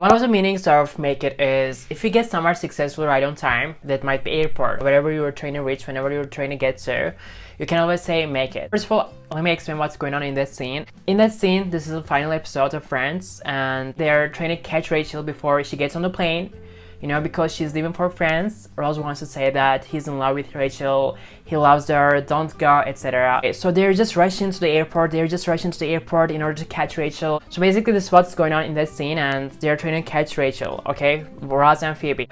One of the meanings of make it is if you get somewhere successful right on time, that might be airport, wherever you were trying to reach, whenever you were trying to get to, you can always say make it. First of all, let me explain what's going on in that scene. In that scene, this is the final episode of Friends, and they're trying to catch Rachel before she gets on the plane. You know, because she's leaving for France. Ross wants to say that he's in love with Rachel, he loves her, don't go, etc. So they're just rushing to the airport, in order to catch Rachel. So basically this is what's going on in that scene, and they're trying to catch Rachel, okay? Ross and Phoebe.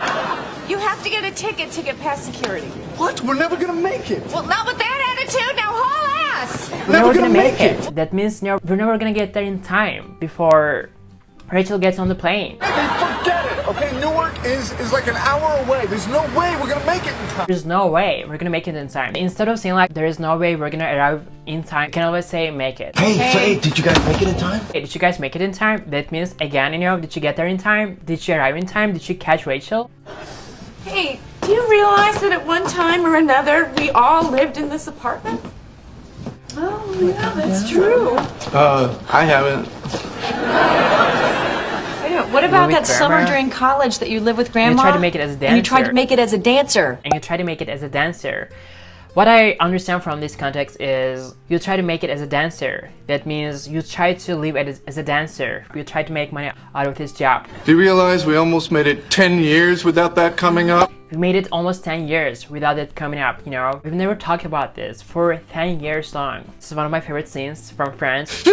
You have to get a ticket to get past security. What? We're never gonna make it. Well, not with that attitude, now haul ass! We're never gonna make it. That means we're never gonna get there in time before Rachel gets on the plane. Forget it, okay? Newark is like an hour away. There's no way we're gonna make it in time. There's no way we're gonna make it in time. Instead of saying like there is no way we're gonna arrive in time, you can always say make it. Hey, did you guys make it in time? Hey, did you guys make it in time? That means again, you know, did you get there in time? Did you arrive in time? Did you catch Rachel? Hey, do you realize that at one time or another we all lived in this apartment? Oh, yeah, that's true. I haven't. What about that Grandma? summer during college that you lived with Grandma? You tried to make it as a dancer. And you tried to make it as a dancer. And you try to make it as a dancer. What I understand from this context is you try to make it as a dancer. That means you try to live as a dancer. You try to make money out of this job. Do you realize we almost made it 10 years without that coming up? We made it almost 10 years without it coming up, you know? We've never talked about this for 10 years long. This is one of my favorite scenes from Friends.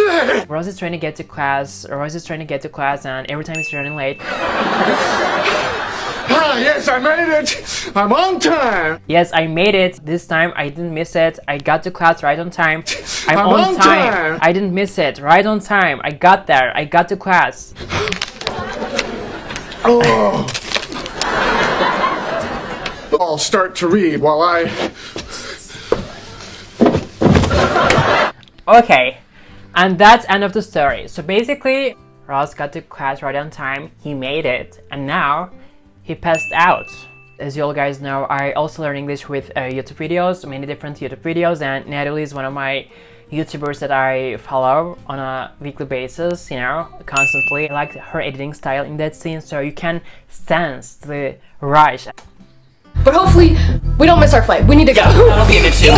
Rose is trying to get to class, and every time he's running late. Ah, yes, I made it! I'm on time! Yes, I made it. This time I didn't miss it. I got to class right on time. I'm on time. I didn't miss it. Right on time. I got there. I got to class. Oh. I'll start to read while I... Okay, and that's end of the story. So basically, Ross got to class right on time. He made it, and now he passed out. As you all guys know, I also learn English with YouTube videos, many different YouTube videos, and Natalie is one of my YouTubers that I follow on a weekly basis, you know, constantly. I like her editing style in that scene, so you can sense the rush. But hopefully, we don't miss our flight. We need to go. That'll be an issue.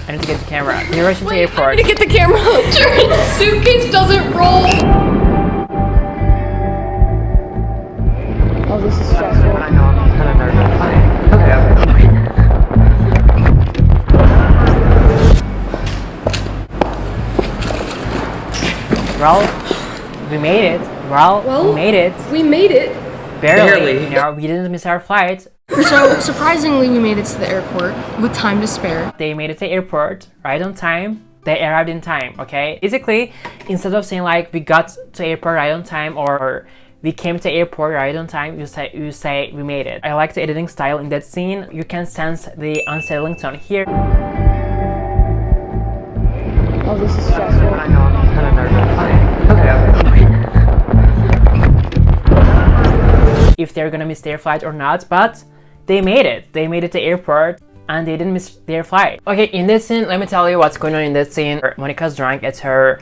I need to get the camera. You're rushing to the airport. I need to get the camera. Your suitcase doesn't roll. Oh, this is stressful. I know, I'm kind of nervous. Well, we made it. Well, we made it. We made it. Barely. You know, we didn't miss our flight. So, surprisingly, we made it to the airport with time to spare. They made it to the airport right on time. They arrived in time, okay? Basically, instead of saying like we got to the airport right on time or we came to the airport right on time, you say we made it. I like the editing style in that scene. You can sense the unsettling tone here. Oh, this is stressful. I know, I'm kind of nervous. If they're gonna miss their flight or not, but they made it. They made it to the airport and they didn't miss their flight. Okay, in this scene, let me tell you what's going on in this scene. Monica's drunk at her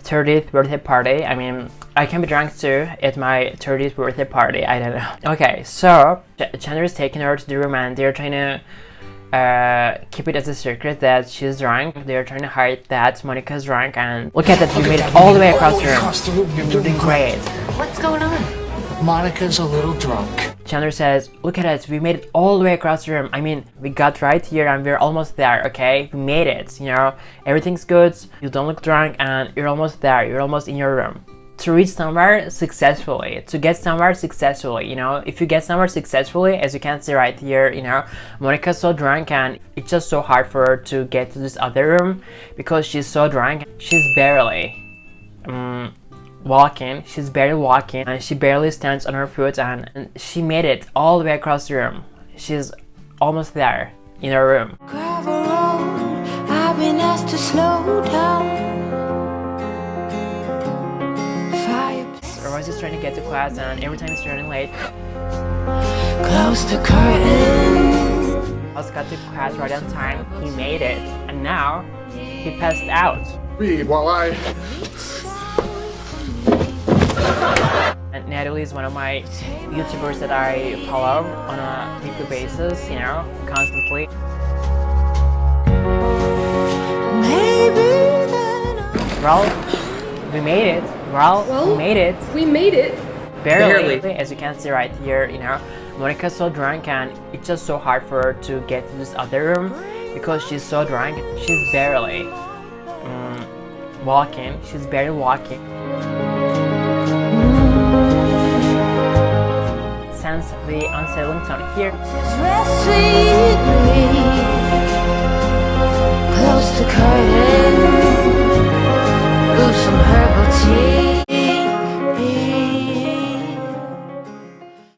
30th birthday party. I mean, I can be drunk too at my 30th birthday party. I don't know. Okay, so Chandler is taking her to the room and they're trying to keep it as a secret that she's drunk. They're trying to hide that Monica's drunk, and look at that, we made it all the way across the room. You're doing great. What's going on? Monica's a little drunk. Chandler says, look at it, we made it all the way across the room. I mean, we got right here and we're almost there, okay? We made it, you know? Everything's good, you don't look drunk, and you're almost there, you're almost in your room. To reach somewhere successfully, to get somewhere successfully, you know? If you get somewhere successfully, as you can see right here, you know, Monica's so drunk and it's just so hard for her to get to this other room because she's so drunk. She's barely walking, and she barely stands on her foot, and she made it all the way across the room. She's almost there in her room. Gravel road, I've been asked to slow down. Royce is trying to get to class, and every time he's running late. Close the curtain. Royce got to class right on time. He made it, and now he passed out. Read while I... And Natalie is one of my YouTubers that I follow on a weekly basis, you know, constantly. Well, we made it. We made it. We made it. Barely. As you can see right here, you know, Monica's so drunk and it's just so hard for her to get to this other room because she's so drunk. She's barely walking. She's barely walking. Sense the unsettling tone here. Rest sweetly close to curtain, lose some herbal tea.